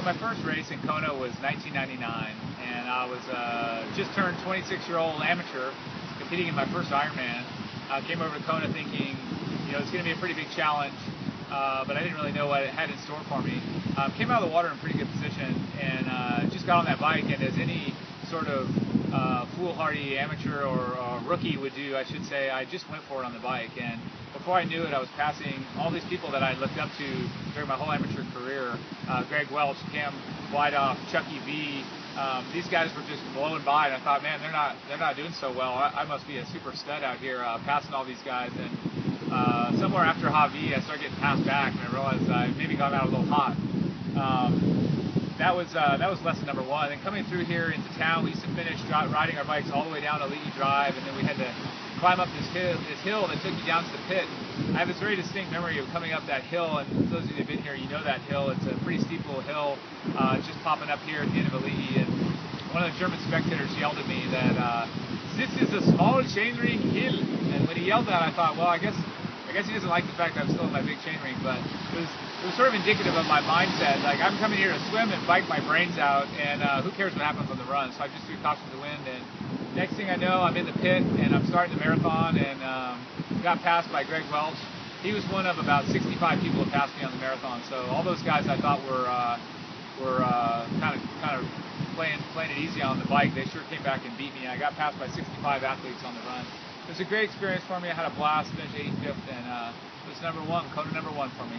my first race in Kona was 1999, and I was just turned 26-year-old amateur competing in my first Ironman. I came over to Kona thinking, it's going to be a pretty big challenge, but I didn't really know what it had in store for me. Came out of the water in pretty good position, and just got on that bike, and as any sort of foolhardy amateur or rookie would do, I should say, I just went for it on the bike. And before I knew it, I was passing all these people that I looked up to during my whole amateur career. Greg Welch, Cam Whiteoff, Chucky V. These guys were just blowing by, and I thought, man, they're not doing so well. I must be a super stud out here, passing all these guys. And somewhere after Javi, I started getting passed back, and I realized I maybe got out a little hot. That was lesson number one. And coming through here into town, we used to finish riding our bikes all the way down to Leahy Drive, and then we had to climb up this hill that took you down to the pit. I have this very distinct memory of coming up that hill, and for those of you who've been here, you know that hill. It's a pretty steep little hill, just popping up here at the end of Leahy, and one of the German spectators yelled at me that this is a small chainring hill. And when he yelled that, I thought, well, I guess he doesn't like the fact that I'm still in my big chainring, but it was sort of indicative of my mindset. Like, I'm coming here to swim and bike my brains out, and who cares what happens on the run? So I just threw caution to the wind, and next thing I know, I'm in the pit, and I'm starting the marathon, and got passed by Greg Welch. He was one of about 65 people who passed me on the marathon. So all those guys I thought were kind of playing it easy on the bike, they sure came back and beat me. I got passed by 65 athletes on the run. It was a great experience for me. I had a blast, finished 85th, and it was Kona number one for me.